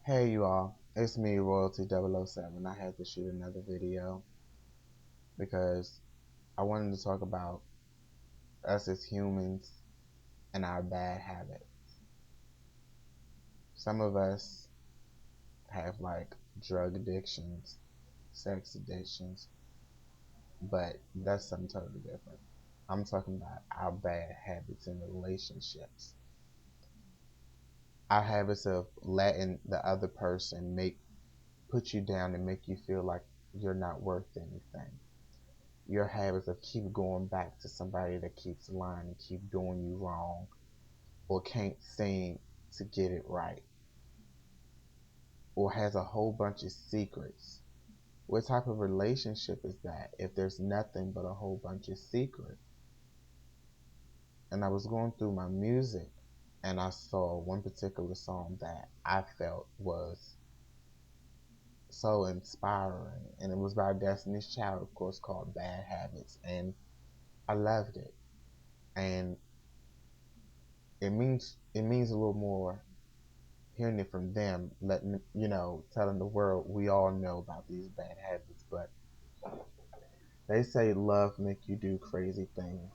Hey you all, it's me Royalty 007. I had to shoot another video because I wanted to talk about us as humans and our bad habits. Some of us have like drug addictions, sex addictions, but that's something totally different. I'm talking about our bad habits in relationships. Our habits of letting the other person put you down and make you feel like you're not worth anything. Your habits of keep going back to somebody that keeps lying and keep doing you wrong or can't seem to get it right or has a whole bunch of secrets. What type of relationship is that if there's nothing but a whole bunch of secrets? And I was going through my music and I saw one particular song that I felt was so inspiring, and it was by Destiny's Child, of course, called Bad Habits, and I loved it. And it means a little more hearing it from them, letting telling the world we all know about these bad habits. But they say love make you do crazy things.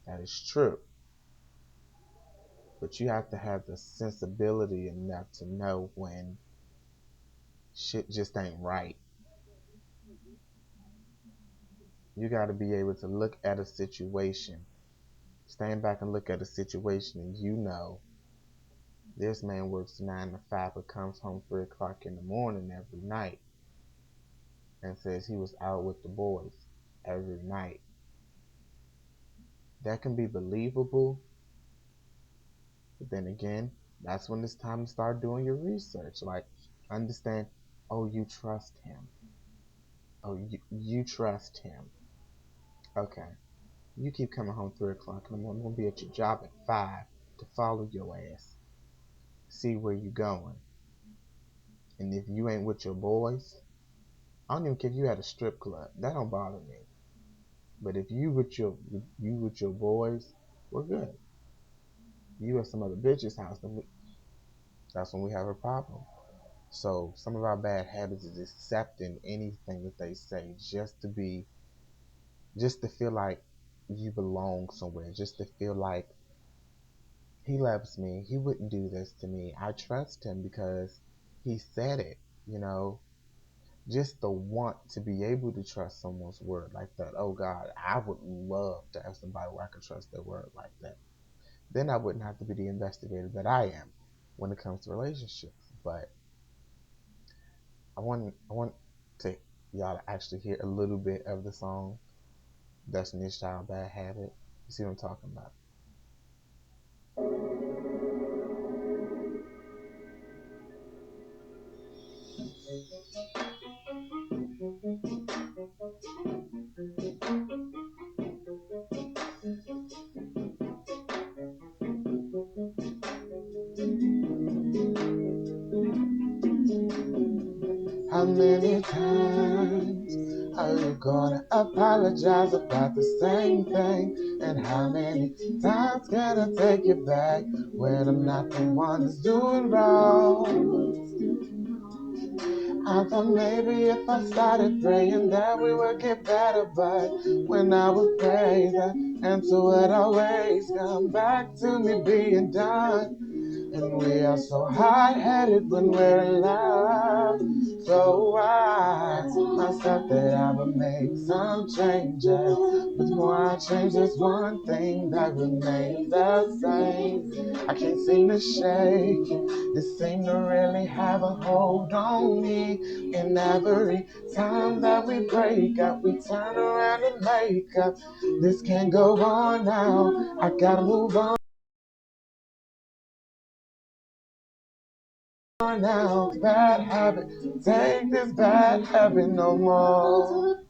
That is true. But you have to have the sensibility enough to know when shit just ain't right. You got to be able to look at a situation, stand back and look at a situation, and this man works 9 to 5 but comes home 3 o'clock in the morning every night and says he was out with the boys every night. That can be believable, but then again, that's when it's time to start doing your research. Like, understand, oh, you trust him. Oh, you trust him. Okay. You keep coming home 3 o'clock in the morning. I'm going to be at your job at 5 to follow your ass, see where you going. And if you ain't with your boys, I don't even care if you at a strip club. That don't bother me. But if you with your boys, we're good. You at some other bitch's house, that's when we have a problem. So some of our bad habits is accepting anything that they say just to feel like you belong somewhere, just to feel like he loves me. He wouldn't do this to me. I trust him because he said it, you know. Just the want to be able to trust someone's word like that. Oh God, I would love to have somebody where I could trust their word like that. Then I wouldn't have to be the investigator that I am when it comes to relationships. But I want to y'all to actually hear a little bit of the song Destiny's Child Bad Habit. You see what I'm talking about? How many times are you gonna apologize about the same thing? And how many times can I take you back when I'm not the one that's doing wrong? I thought maybe if I started praying that we would get better, but when I would pray, the answer would always come back to me being done. And we are so hard-headed when we're in love. So I told myself that I would make some changes. But the more I change, there's one thing that remains the same. I can't seem to shake it. This seem to really have a hold on me. And every time that we break up, we turn around and make up. This can't go on now. I gotta move on now. Bad habit, take this bad habit no more.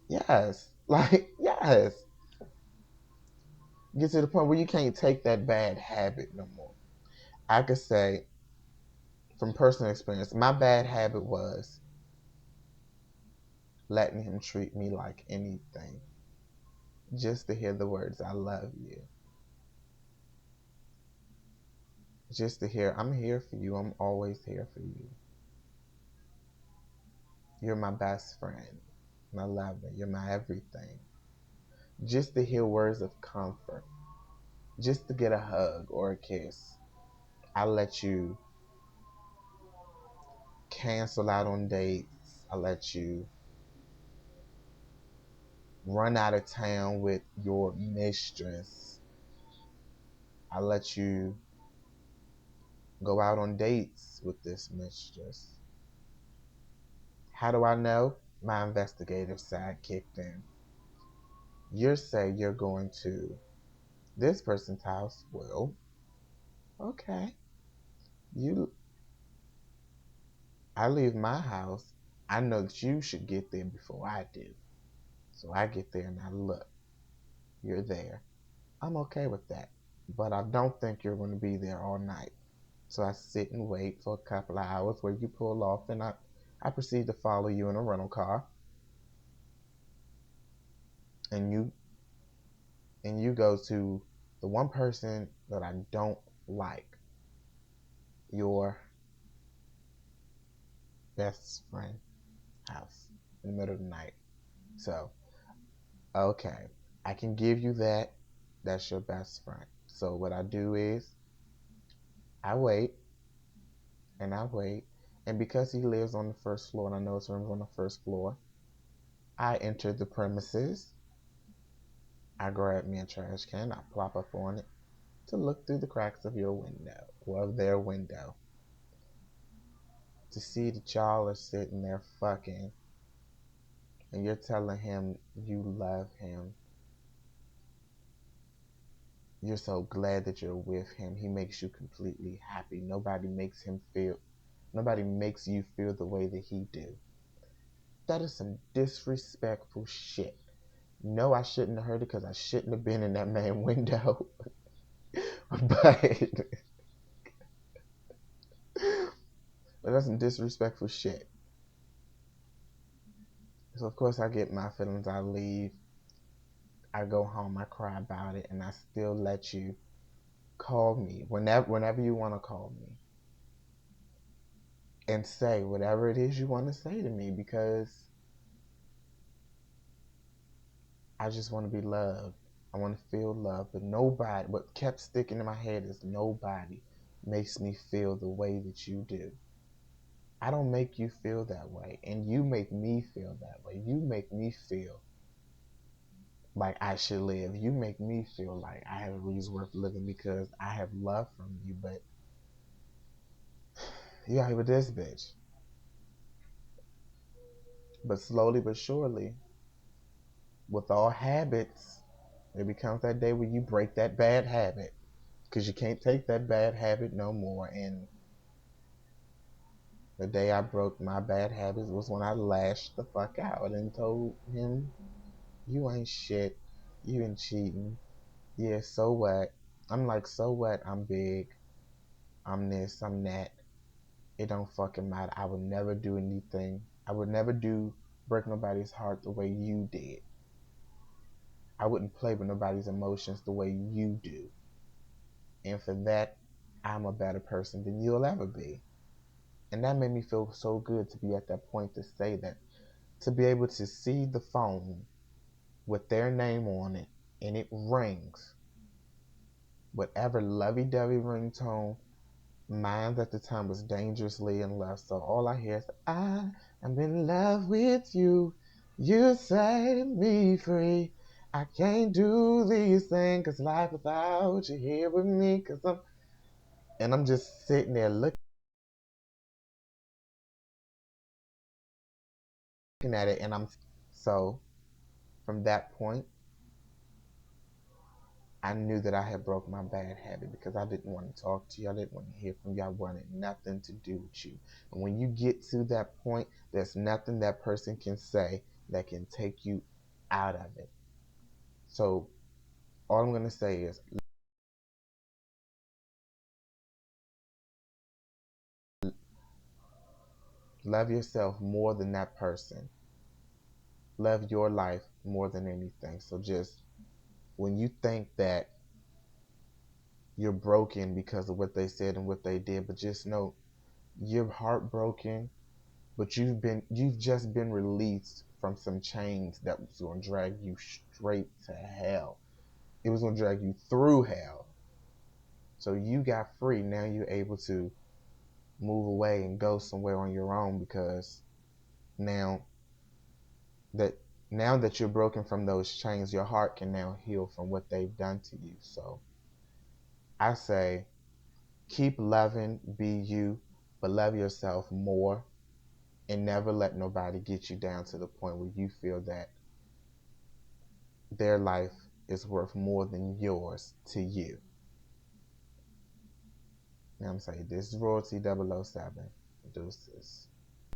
Yes, like yes. Get to the point where you can't take that bad habit no more. I could say from personal experience, my bad habit was letting him treat me like anything just to hear the words "I love you." Just to hear, I'm here for you. I'm always here for you. You're my best friend, my lover. You're my everything. Just to hear words of comfort, just to get a hug or a kiss. I let you cancel out on dates. I let you run out of town with your mistress. I let you go out on dates with this mistress. How do I know? My investigative side kicked in. You say you're going to this person's house. Well, okay. You I leave my house. I know that you should get there before I do. So I get there and I look. You're there. I'm okay with that. But I don't think you're going to be there all night. So I sit and wait for a couple of hours where you pull off and I proceed to follow you in a rental car and you go to the one person that I don't like, your best friend house in the middle of the night. So, okay, I can give you that. That's your best friend. So what I do is I wait and I wait. And because he lives on the first floor and I know his room's on the first floor, I enter the premises. I grab me a trash can, I plop up on it to look through the cracks of your window or of their window to see that y'all are sitting there fucking and you're telling him you love him. You're so glad that you're with him. He makes you completely happy. Nobody makes you feel the way that he do. That is some disrespectful shit. No, I shouldn't have heard it because I shouldn't have been in that man window. but but that's some disrespectful shit. So of course I get my feelings. I leave. I go home. I cry about it, and I still let you call me whenever you want to call me and say whatever it is you want to say to me because I just want to be loved. I want to feel love, but nobody. What kept sticking in my head is nobody makes me feel the way that you do. I don't make you feel that way, and you make me feel that way. You make me feel like I should live. You make me feel like I have a reason worth living because I have love from you, but you out here with this bitch. But slowly but surely, with all habits, it becomes that day where you break that bad habit because you can't take that bad habit no more. And the day I broke my bad habits was when I lashed the fuck out and told him, "You ain't shit. You ain't cheating. Yeah, so what?" I'm like, "So what? I'm big. I'm this. I'm that. It don't fucking matter. I would never do anything. I would never break nobody's heart the way you did. I wouldn't play with nobody's emotions the way you do. And for that, I'm a better person than you'll ever be." And that made me feel so good to be at that point to say that, to be able to see the phone with their name on it and it rings, whatever lovey-dovey ringtone. Mine at the time was Dangerously in Love. So all I hear is, "I am in love with you. You set me free. I can't do these things 'cause life without you here with me." And I'm just sitting there looking at it, and I'm so from that point, I knew that I had broke my bad habit because I didn't want to talk to you. I didn't want to hear from you. I wanted nothing to do with you. And when you get to that point, there's nothing that person can say that can take you out of it. So all I'm going to say is love yourself more than that person. Love your life more than anything. So just when you think that you're broken because of what they said and what they did, but just know you're heartbroken, but you've just been released from some chains that was going to drag you straight to hell. It was going to drag you through hell. So you got free. Now you're able to move away and go somewhere on your own, because now that now that you're broken from those chains, your heart can now heal from what they've done to you. So I say, keep loving, be you, but love yourself more, and never let nobody get you down to the point where you feel that their life is worth more than yours to you. Now I'm saying, this is Royalty 007. Deuces.